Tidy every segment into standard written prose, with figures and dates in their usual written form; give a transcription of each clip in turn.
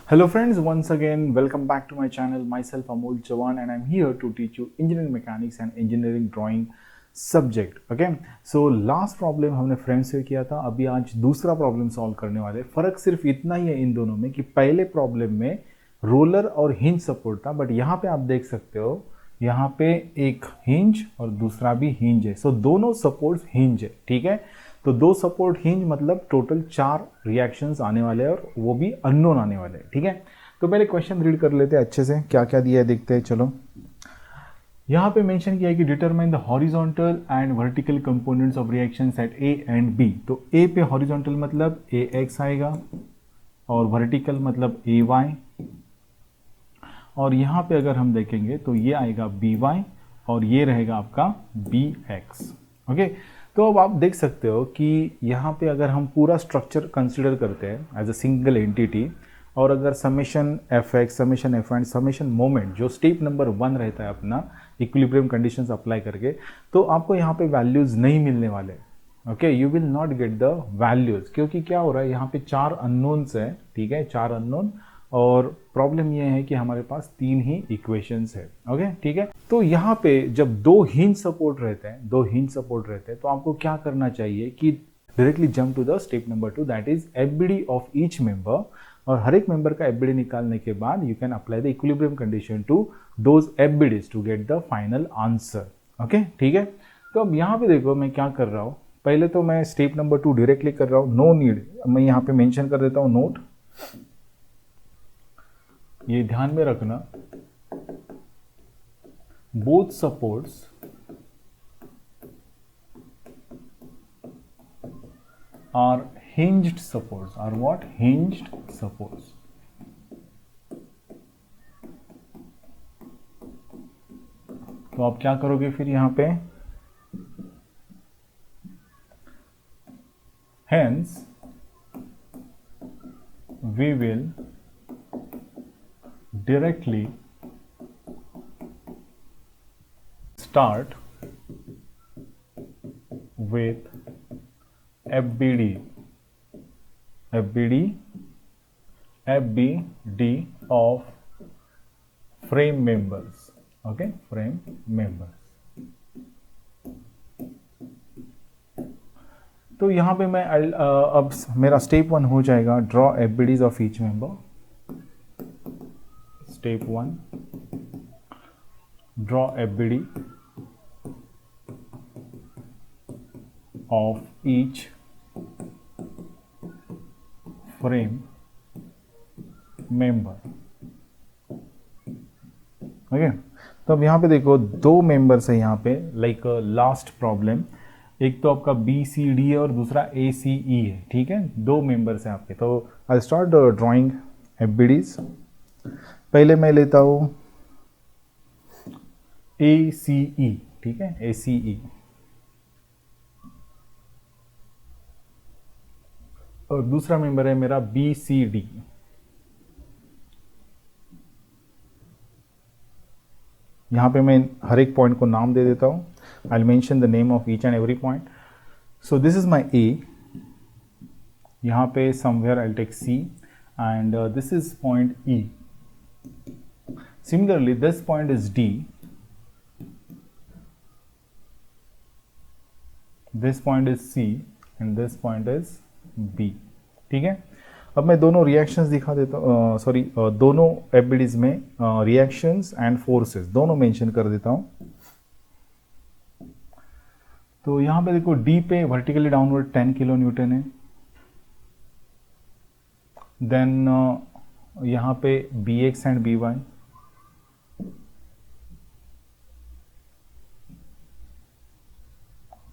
Hello friends, once again welcome back to my channel. Myself Amol Chavan and I'm here to teach you engineering mechanics and engineering drawing subject. Okay, so last problem हमने frame से किया था, अभी आज दूसरा problem solve करने वाले. फर्क सिर्फ इतना ही है इन दोनों में कि पहले प्रॉब्लम में रोलर और हिंज सपोर्ट था, बट यहाँ पे आप देख सकते हो यहाँ पे एक हिंज और दूसरा भी हिंज है. सो दोनों सपोर्ट्स हिंज है. ठीक है, तो दो सपोर्ट हिंज मतलब टोटल 4 रिएक्शंस आने वाले हैं और वो भी अननोन आने वाले हैं. ठीक है, तो पहले क्वेश्चन रीड कर लेते हैं अच्छे से, क्या क्या दिया है देखते हैं. चलो, यहाँ पे मेंशन किया है कि determine the horizontal and vertical components of reactions at A and B. तो ए पे हॉरिजॉन्टल मतलब ए एक्स आएगा और वर्टिकल मतलब ए वाई, और यहाँ पे अगर हम देखेंगे तो ये आएगा बी वाई और ये रहेगा आपका बी एक्स. ओके, तो अब आप देख सकते हो कि यहाँ पे अगर हम पूरा स्ट्रक्चर कंसिडर करते हैं एज अ सिंगल एंटिटी, और अगर summation F x, summation F and summation moment जो स्टेप नंबर 1 रहता है अपना इक्विलिब्रियम कंडीशंस अप्लाई करके, तो आपको यहाँ पे वैल्यूज़ नहीं मिलने वाले. Okay, you will not get the values, क्योंकि क्या हो रहा है यहाँ पे 4 अननोन्स है. ठीक है, 4 अननोन, और प्रॉब्लम ये है कि हमारे पास 3 ही इक्वेशंस है. ओके, ठीक है, तो यहाँ पे जब दो हिंज सपोर्ट रहते हैं तो आपको क्या करना चाहिए कि directly jump to the step number 2, that is FBD of each member. और हर एक मेंबर का एफबीडी निकालने के बाद you can apply the equilibrium condition to those FBDs to get the final answer. Okay, ठीक है, तो अब यहाँ पे देखो मैं क्या कर रहा हूँ. पहले तो मैं स्टेप नंबर 2 डायरेक्टली कर रहा हूँ, नो नीड. मैं यहाँ पे मेंशन कर देता हूँ नोट, ये ध्यान में रखना, both supports are hinged supports. Are what? Hinged supports. तो आप क्या करोगे फिर यहां पे, hence we will directly start with FBD of frame members. Okay, frame members. तो यहाँ पे मैं अब मेरा स्टेप 1 हो जाएगा, draw FBDs of each member. Step 1, draw FBD of each frame member. Okay, तो अब यहाँ पे देखो 2 मेंबर्स है यहाँ पे, लाइक लास्ट प्रॉब्लम, एक तो आपका BCD है और दूसरा ACE है. ठीक है, 2 मेंबर्स हैं आपके. तो आई स्टार्ट ड्राइंग FBDs. पहले मैं लेता हूँ ACE. ठीक है, ACE, और दूसरा मेंबर है मेरा BCD. यहाँ पे मैं हर एक पॉइंट को नाम दे देता हूँ. I will mention the name of each and every point. So this is my A. यहाँ पे somewhere I take C and this is point E. Similarly this point is D, this point is C and this point is B. ठीक है, अब मैं दोनों reactions दिखा देता हूँ, सॉरी दोनों एफबीडीज में रिएक्शंस एंड फोर्सेस दोनों मेंशन कर देता हूँ. तो यहाँ पे देखो D पे वर्टिकली डाउनवर्ड 10 किलो न्यूटन है. देन यहाँ पे BX एंड BY,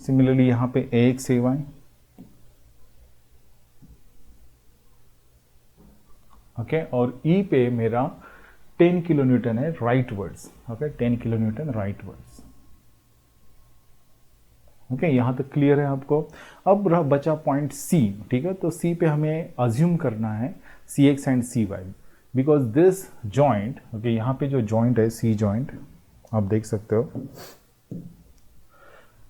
सिमिलरली यहाँ पे AX AY. ओके, और E पे मेरा 10 किलो न्यूटन है rightwards. Okay, 10 kilo newton rightwards. Okay, यहाँ तक क्लियर है आपको. अब रहा बचा पॉइंट C. ठीक है, तो C पे हमें अज्यूम करना है CX and CY, because this joint, okay, यहाँ पे जो जॉइंट है C जॉइंट आप देख सकते हो,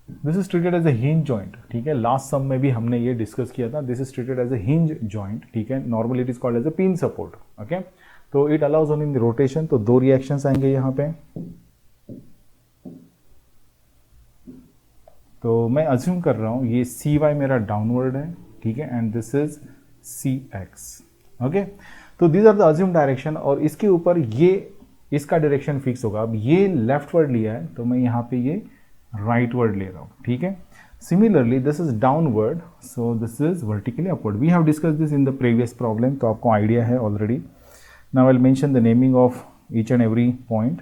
this is treated as a hinge joint, ठीक है, लास्ट सम में भी हमने ये डिस्कस किया था, this is treated as a hinge joint, ठीक है, normally it is called as a pin support, okay. तो it allows only in rotation, तो दो रिएक्शंस आएंगे यहाँ पे। तो मैं अज्यूम कर रहा हूँ ये सी वाई मेरा डाउनवर्ड है, ठीक है, and this is C X, okay. तो these are the assume direction, और इसके ऊपर ये इसका डायरेक्शन फिक्स होगा। अब ये लेफ्टवर्ड लिया है तो मैं यहाँ पे ये राइटवर्ड ले रहा हूँ, ठीक है। Similarly this is downward, so this is vertically upward. We have discuss this in the previous problem, तो आपको आइडिया है already. Now I will mention the naming of each and every point.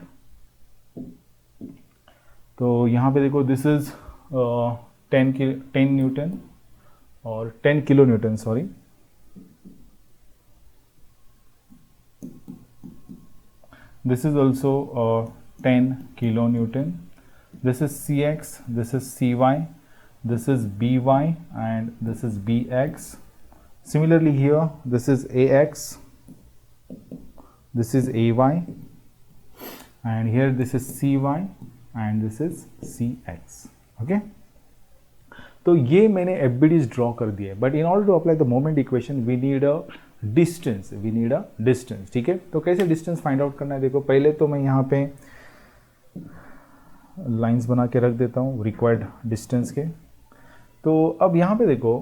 तो यहाँ पे देखो, दिस इज 10 न्यूटन और 10 kilo Newton, sorry. This is also 10 kilonewton. This is Cx, this is Cy, this is By, and this is Bx. Similarly here, this is Ax, this is Ay, and here this is Cy, and this is Cx. Okay. तो ये मैंने FBDs draw कर दिए, but in order to apply the moment equation we need a distance, ठीक है। तो कैसे distance find out करना है, देखो पहले तो मैं यहाँ पे लाइंस बना के रख देता हूँ रिक्वायर्ड डिस्टेंस के। तो अब यहाँ पे देखो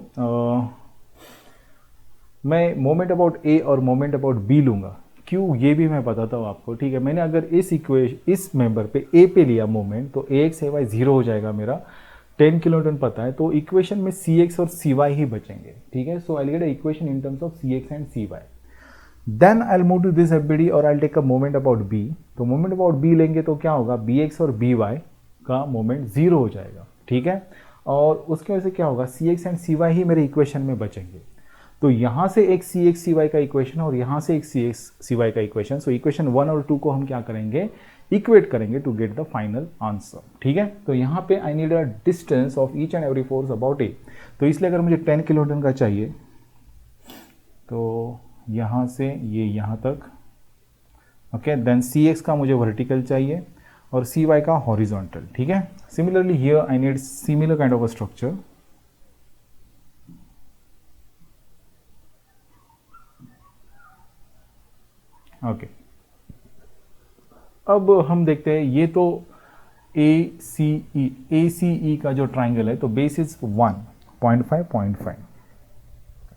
मैं मोमेंट अबाउट ए और मोमेंट अबाउट बी लूँगा, क्यों ये भी मैं बताता हूँ आपको, ठीक है। मैंने अगर इस मेंबर पे ए पे लिया मोमेंट, तो ए एक्स ए वाई जीरो हो जाएगा मेरा, 10 किलोन्यूटन पता है, तो इक्वेशन में सी एक्स और सी वाई ही बचेंगे, ठीक है। So I get a equation in terms of C X and C Y. Then I move to this FBD और I take a moment about B. तो मोमेंट अबाउट बी लेंगे तो क्या होगा, बी एक्स और बी वाई का moment zero हो जाएगा, ठीक है। और उसकी वजह से क्या होगा, C X and C Y ही मेरे इक्वेशन में बचेंगे। तो यहाँ से एक सी एक्स सी वाई का इक्वेशन और यहाँ से एक सी एक्स सी वाई का इक्वेशन, सो इक्वेशन 1 और 2 को हम क्या करेंगे, इक्वेट करेंगे to get the final answer, ठीक है। तो यहाँ पे I need a distance of each and every force about A. तो इसलिए अगर मुझे 10 किलोन्यूटन का चाहिए, तो यहाँ से ये यहाँ तक, ओके। देन सी एक्स का मुझे वर्टिकल चाहिए और सी वाई का हॉरिजॉन्टल, ठीक है। Similarly here I need similar kind of a structure. Okay, अब हम देखते हैं, ये तो ए सी ई का जो ट्राइंगल है, तो बेस इज 1.5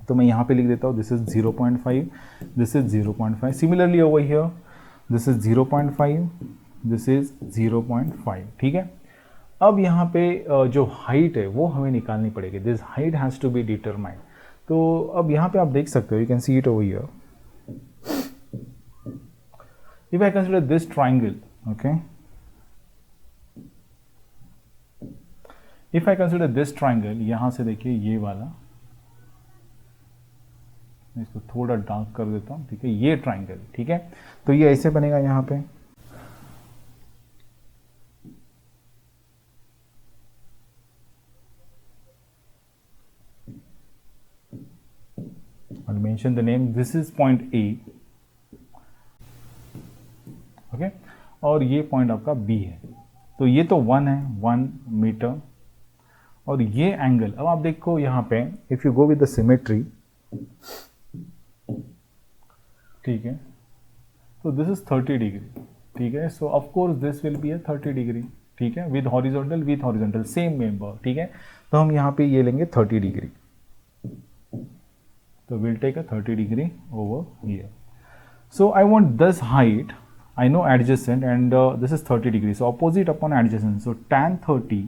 तो मैं यहाँ पे लिख देता हूँ, this is 0.5, this is 0.5। Similarly over here this is 0.5, this is 0.5, ठीक है। अब यहाँ पे जो हाइट है वो हमें निकालनी पड़ेगी, this height has to be determined. तो अब यहाँ पे आप देख सकते हो, you can see it over here. If I consider this triangle, okay, if I consider this triangle, यहां से देखिए ये वाला, मैं इसको थोड़ा डार्क कर देता हूं, ठीक है, ये ट्राइंगल, ठीक है। तो ये ऐसे बनेगा यहां पे, I'll mention the name, this is point A, okay, और ये पॉइंट आपका बी है। तो ये तो 1 है, 1 मीटर, और ये एंगल, अब आप देखो यहाँ पे, if you go with the symmetry, ठीक है, तो दिस इज 30 डिग्री, ठीक है। सो of course this will be a 30 degree, ठीक है, विद हॉरिजॉन्टल सेम मेंबर, ठीक है। तो हम यहाँ पे ये लेंगे 30 डिग्री, तो will take a 30 degree over here. So I want this height, I know adjacent, and this is 30 degrees, so opposite upon adjacent, so tan 30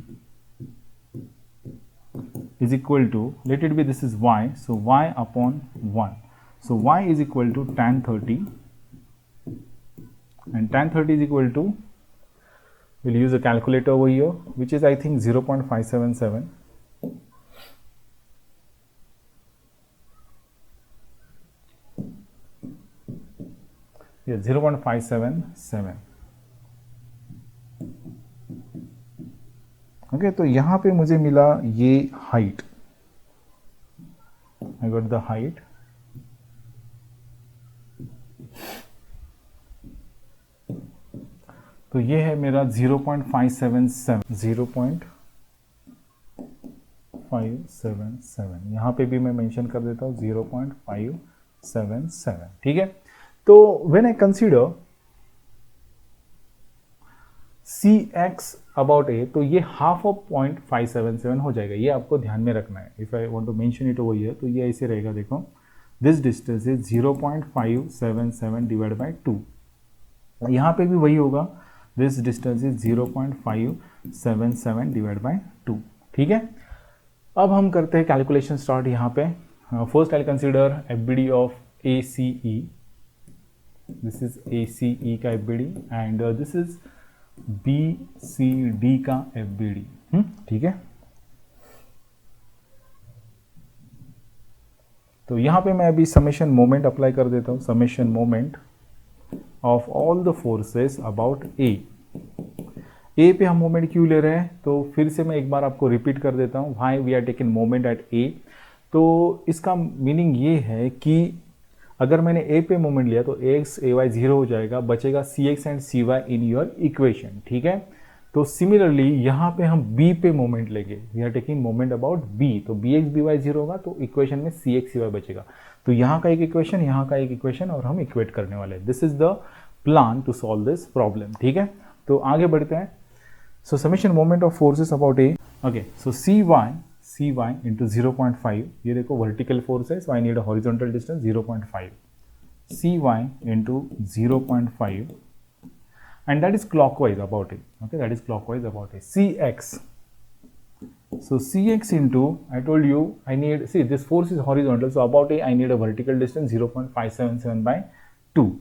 is equal to, let it be, this is y, so y upon 1, so y is equal to tan 30, and tan 30 is equal to, we'll use a calculator over here, which is I think 0.577, yeah, 0.577, okay. तो यहाँ पे मुझे मिला ये height, I got the height, तो ये है मेरा 0.577, 0.577, 0.577, यहाँ पे भी मैं मेंशन कर देता हूँ 0.577, ठीक है। तो when I consider Cx about A, तो ये हाफ ऑफ 0.577 हो जाएगा, ये आपको ध्यान में रखना है। If I want to mention it over here, तो ये ऐसे रहेगा, देखो this distance is 0.577 divide by 2, यहाँ पे भी वही होगा, this distance is 0.577 divide by 2, ठीक है। अब हम करते हैं कैलकुलेशन स्टार्ट यहाँ पे। First I consider FBD of ACE, this is ACE का FBD and this is BCD का FBD, ठीक है। तो यहां पे मैं अभी समेशन मोमेंट अप्लाई कर देता हूं, summation moment of all the forces about A पे हम मोमेंट क्यों ले रहे हैं, तो फिर से मैं एक बार आपको रिपीट कर देता हूं, why we are taking moment at A. तो इसका मीनिंग ये है कि अगर मैंने ए पे मोमेंट लिया तो AX AY 0 हो जाएगा, बचेगा CX and CY in your equation, ठीक है। तो सिमिलरली यहाँ पे हम B पे मोमेंट लेंगे, we are taking moment about B, तो BX BY 0 होगा, तो इक्वेशन में CX CY बचेगा। तो यहाँ का एक इक्वेशन, यहाँ का एक इक्वेशन, और हम इक्वेट करने वाले हैं। This is the plan to solve this problem, ठीक है। तो आगे बढ़ते हैं। So summation moment of forces about A, okay. So CY into 0.5, ये देखो वर्टिकल फोर्स है, so I need a horizontal distance 0.5, CY into 0.5 and that is clockwise about it, okay, that is clockwise about it. CX, so CX into, I told you I need, see this force is horizontal, so about A I need a vertical distance 0.577 by 2,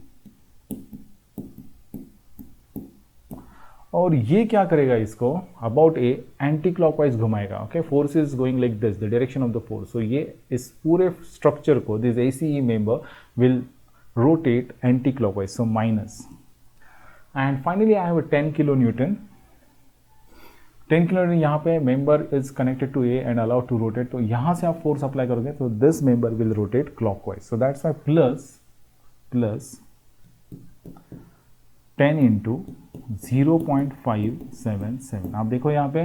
और ये क्या करेगा, इसको about A anti clockwise घुमाएगा, okay. Force is going like this, the direction of the force, so ये इस पूरे structure को, this ACE member will rotate anti clockwise, so minus, and finally I have 10 kilo newton. 10 kilo newton यहाँ पे member is connected to A and allowed to rotate, तो यहाँ से आप फोर्स अप्लाई करोगे तो this member will rotate clockwise, so that's why plus 10 into 0.577। आप देखो यहाँ पे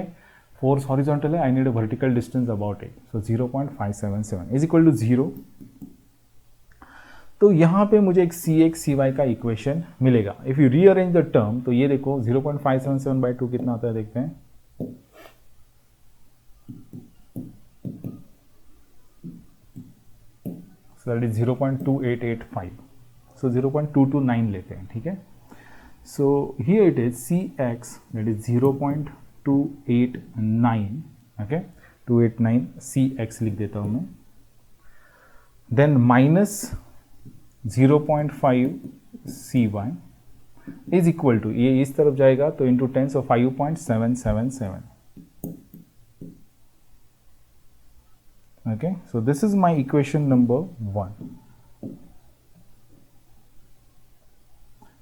फोर्स हॉरिजॉन्टल है, I need a vertical distance about it, so 0.577 is equal to 0। तो यहाँ पे मुझे एक CX CY का इक्वेशन मिलेगा। If you rearrange the term, तो ये देखो 0.577 बाई 2 कितना आता है, देखते हैं। सो दैट इज 0.2885, सो 0.229 लेते हैं, ठीक है। So here it is CX, that is 0.289, okay, 289 CX लिख देता हूँ मैं, then minus 0.5 CY is equal to, ये इस तरफ जाएगा तो into 10, so 5.777, okay, so this is my equation number 1.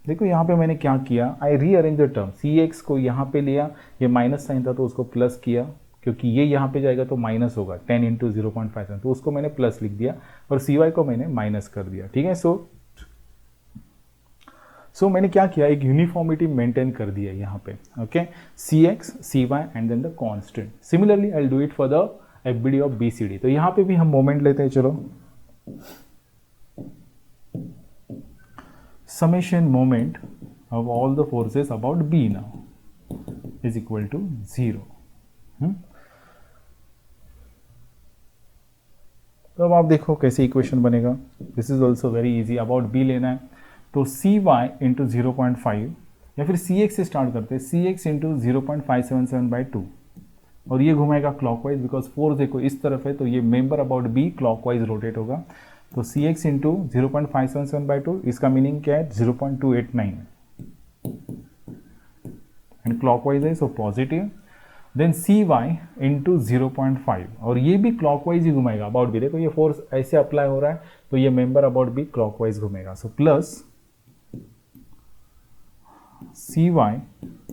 देखो यहाँ पे मैंने क्या किया, आई रीअरेंज द टर्म, CX को यहाँ पे लिया, ये माइनस साइन था तो उसको प्लस किया, क्योंकि ये यहाँ पे जाएगा तो माइनस होगा, 10 इंटू 0.5, तो उसको मैंने प्लस लिख दिया, और CY को मैंने माइनस कर दिया, ठीक है। सो मैंने क्या किया, एक यूनिफॉर्मिटी मेंटेन कर दिया यहाँ पे, okay, CX CY and then the constant. Similarly I will do it for the FBD of BCD। तो यहाँ पे भी हम मोमेंट लेते हैं, चलो। Summation moment of all the forces about B now is equal to 0. तो अब आप देखो कैसे इक्वेशन बनेगा। This is also very easy, about B लेना है तो CY इंटू 0.5, या फिर CX से स्टार्ट करते हैं, CX इंटू 0.577 बाई 2, और ये घुमाएगा क्लॉकवाइज, बिकॉज फोर्स देखो इस तरफ है, तो ये member about B clockwise rotate होगा। तो CX इंटू 0.577 बाई 2, इसका मीनिंग क्या है, 0.289, एंड क्लॉकवाइज है, so positive. Then CY into 0.5, और ये भी क्लॉकवाइज ही घुमाएगा अबाउट B। देखो ये फोर्स ऐसे अप्लाई हो रहा है, तो ये मेंबर अबाउट B क्लॉकवाइज घुमेगा, सो प्लस CY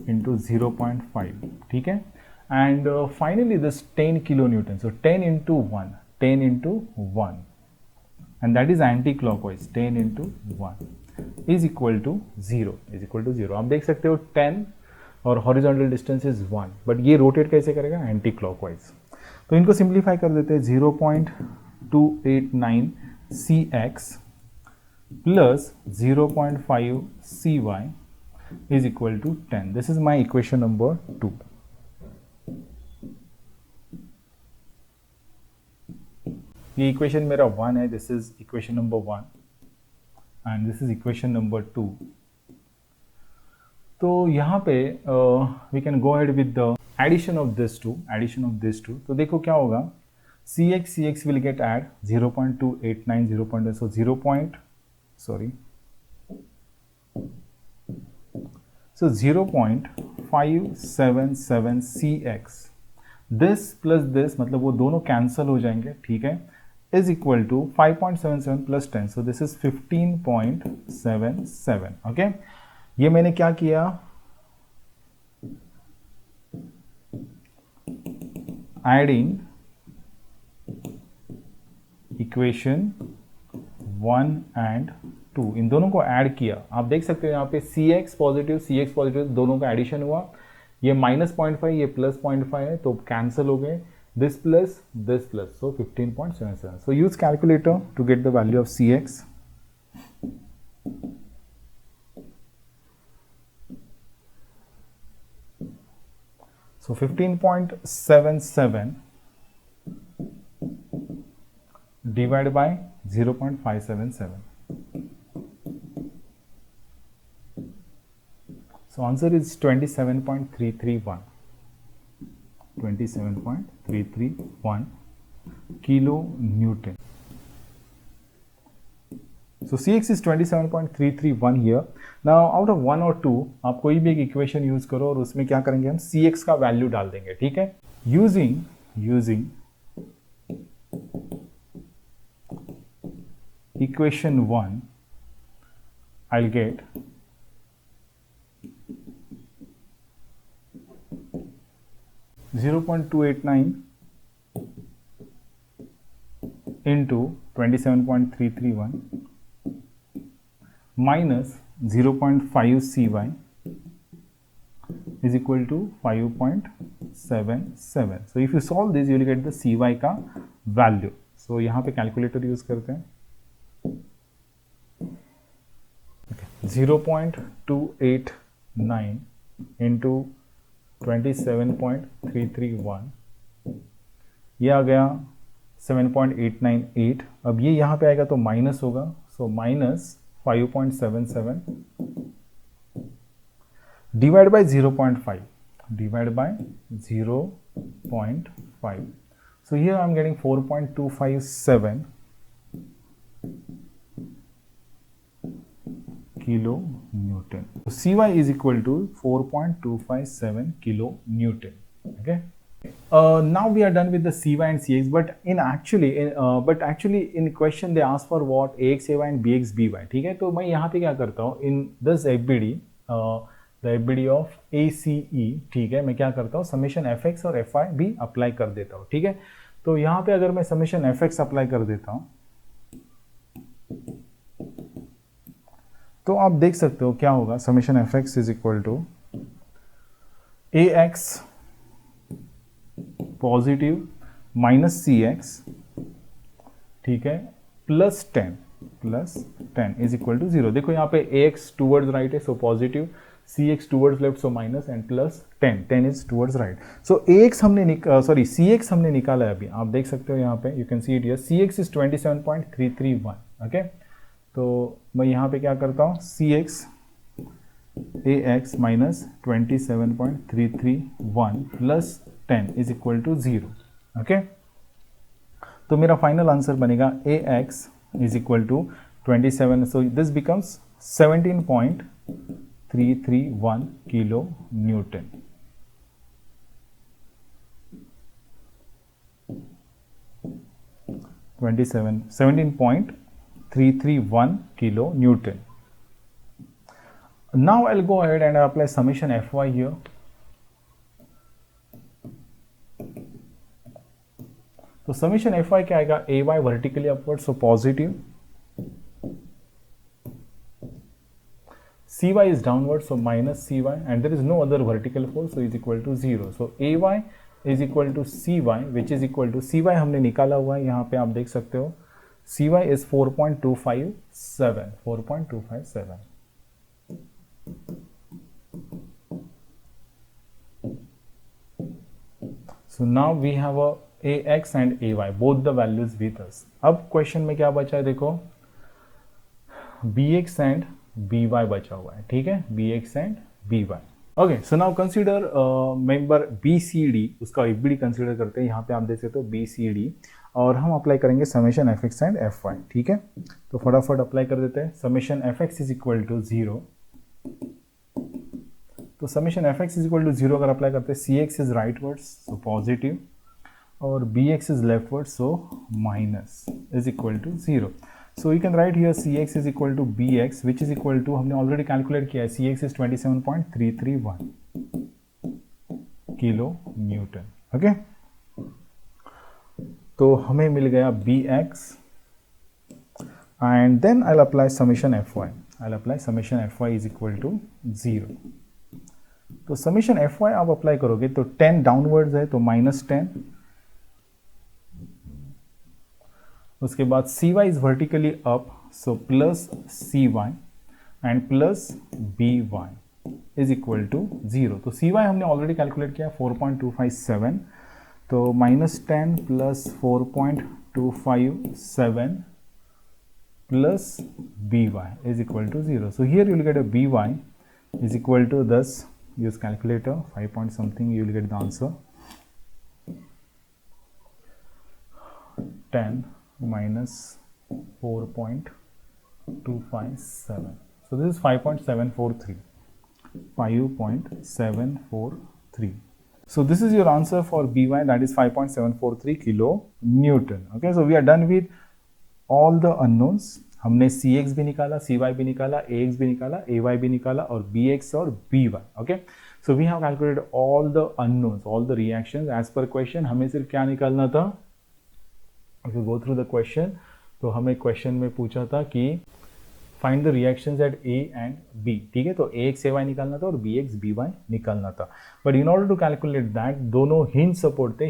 इंटू 0.5, ठीक है। And finally this 10 kilo newton, so 10 into 1, 10 into 1, and that is anti-clockwise, 10 into 1 is equal to 0, is equal to 0। आप देख सकते हो 10 और horizontal distance is 1, but ये rotate कैसे करेगा, anti-clockwise। तो इनको सिंप्लीफाई कर देते हैं 0.289 cx plus 0.5 cy is equal to 10. This is my equation number 2. ये इक्वेशन मेरा 1 है, this is equation number 1 and this is equation number 2. तो यहाँ पे we can go ahead with the addition of this two. तो देखो क्या होगा, cx will get add 0.289 so 0.577 cx. This plus this मतलब वो दोनों कैंसल हो जाएंगे, ठीक है, is equal to 5.77 plus 10, so this is 15.77. Okay, ये मैंने क्या किया, एडिंग इक्वेशन 1 एंड 2, इन दोनों को ऐड किया. आप देख सकते हो यहाँ पे cx पॉजिटिव दोनों का एडिशन हुआ. ये -0.5 ये +0.5 है तो कैंसिल हो गए, this plus, so 15.77. So use calculator to get the value of cx. So 15.77 divided by 0.577. So answer is 27.331. 27.331 kilo Newton. So Cx is 27.331 here. Now out of 1 or 2 आप कोई भी एक इक्वेशन यूज करो और उसमें क्या करेंगे हम Cx का वैल्यू डाल देंगे, ठीक है. Using equation 1 I'll get 0.289 into 27.331 minus 0.5 cy is equal to 5.77. So if you solve this you will get the cy का value. So यहाँ पे कैलकुलेटर यूज करते हैं. 0.289 into 27.331 ये आ गया 7.898. अब ये यहाँ पे आएगा तो माइनस होगा, so minus 5.77 divide by 0.5 so here I'm getting 4.257 kilo Newton. So Cy is equal to 4.257 kilo Newton. Okay. Now we are done with the Cy and Cx, but actually in question they ask for what Ax Ay and Bx By. ठीक है, तो मैं यहाँ पे क्या करता हूँ, in this FBD the FBD of ACE, ठीक है, मैं क्या करता हूँ समेशन fx और fy भी अप्लाई कर देता हूँ, ठीक है. तो यहाँ पे अगर मैं समेशन fx अप्लाई कर देता हूँ तो आप देख सकते हो क्या होगा, summation fx is equal to ax positive minus cx, ठीक है, प्लस 10 इज इक्वल टू 0. देखो यहाँ पे ax टूवर्ड्स राइट है, so positive, cx towards left so minus, and plus 10 is towards right. So cx हमने निकाला है अभी, आप देख सकते हो यहाँ पे, you can see it here, cx is 27.331. Okay, तो मैं यहाँ पे क्या करता हूँ, cx ax minus 27.331 plus 10 is equal to 0. Okay, तो मेरा फाइनल आंसर बनेगा ax is equal to 27, so this becomes 17.331 kilo newton. $17.331 kilo Newton. Now I'll go ahead and apply summation Fy here. तो summation Fy क्या आएगा, Ay vertically upward, so positive, Cy is downward, so minus Cy, and there is no other vertical force, so is equal to 0. So Ay is equal to C Y which is equal to C Y हमने निकाला हुआ है, यहाँ पे आप देख सकते हो सी Y is 4.257 4.257. So now we have a ax and ay, both the values with us. अब क्वेश्चन में क्या बचा है देखो, bx and by बचा हुआ है, ठीक है, bx and by. Okay, so now consider member BCD, उसका FBD कंसीडर करते हैं. यहाँ पे आप देख सकते हो BCD और हम अप्लाई करेंगे समेशन fx एंड fy, ठीक है. तो फटाफट अप्लाई कर देते हैं. Summation fx is equal to 0, तो summation fx is equal to 0 अगर अप्लाई करते हैं, cx is rightwards so positive और bx is leftward so minus is equal to 0. So you can write here Cx is equal to Bx which is equal to, हमने already calculate किया है, Cx is 27.331 kilo Newton. Okay, तो हमें मिल गया Bx and then I'll apply summation Fy. I'll apply summation Fy is equal to 0. तो summation Fy आप apply करोगे तो 10 डाउनवर्ड्स है तो -10, उसके बाद cy is vertically up so plus cy and plus by is equal to 0. तो cy हमने ऑलरेडी कैलकुलेट किया 4.257, तो -10 plus 4.257 plus by is equal to 0. So here you will get a by is equal to 10, use calculator 5 point something, you will get the answer 10 minus 4.257. So this is 5.743. 5.743. So this is your answer for By, that is 5.743 kilo Newton. Okay, so we are done with all the unknowns. हमने Cx भी निकाला, Cy भी निकाला, Ax भी निकाला, Ay भी निकाला और Bx और By. Okay, so we have calculated all the unknowns, all the reactions as per question. हमें सिर्फ क्या निकालना था, if you go through the question, तो हमें क्वेश्चन में पूछा था कि find the reactions at A and B, ठीक है, तो Ax Ay निकालना था और Bx By निकालना था. But in order to calculate that, दोनों हिंज सपोर्ट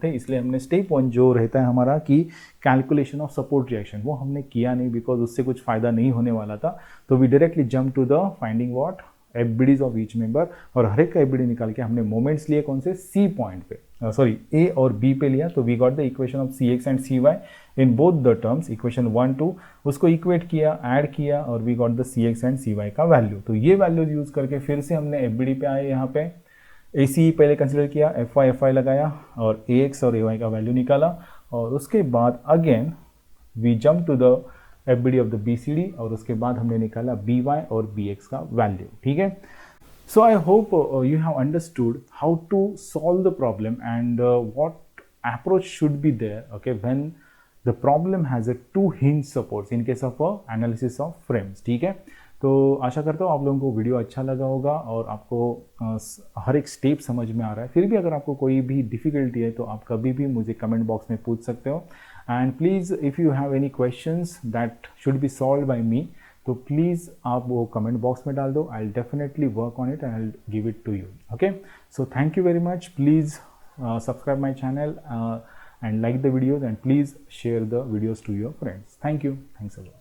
थे, इसलिए हमने स्टेप 1 जो रहता है हमारा कि कैलकुलेशन ऑफ सपोर्ट रिएक्शन, वो हमने किया नहीं बिकॉज उससे कुछ फायदा नहीं होने वाला था. तो we directly jump to the finding what FBDs of each member, और हर एक का FBD निकाल के हमने मोमेंट्स लिए कौन से, C पॉइंट पे, सॉरी A और B पे लिया. तो we got the equation of Cx and Cy in both the terms, equation 1 2, उसको इक्वेट किया, ऐड किया और we got the Cx and Cy का वैल्यू. तो ये वैल्यूज यूज करके फिर से हमने FBD पे आए, यहाँ पे AC पहले कंसिडर किया, Fy लगाया और Ax और Ay का वैल्यू निकाला, और उसके बाद again we jump to the FBD of the BCD और उसके बाद हमने निकाला By और Bx का वैल्यू, ठीक है. So I hope you have understood how to solve the problem and what approach should be there, okay, when the problem has a 2 hinge supports in case of analysis of frames, ठीक है. तो आशा करता हूँ आप लोगों को video अच्छा लगा होगा और आपको हर एक स्टेप समझ में आ रहा है. फिर भी अगर आपको कोई भी डिफ़िकल्टी है तो आप कभी भी मुझे कमेंट बॉक्स में पूछ सकते हो. And please if you have any questions that should be solve by me, तो प्लीज़ आप वो कमेंट बॉक्स में डाल दो. I will definitely work on it and I will give it to you. Okay, so thank you very much. Please subscribe my channel and like the videos and please share the videos to your friends. Thank you. Thanks a lot.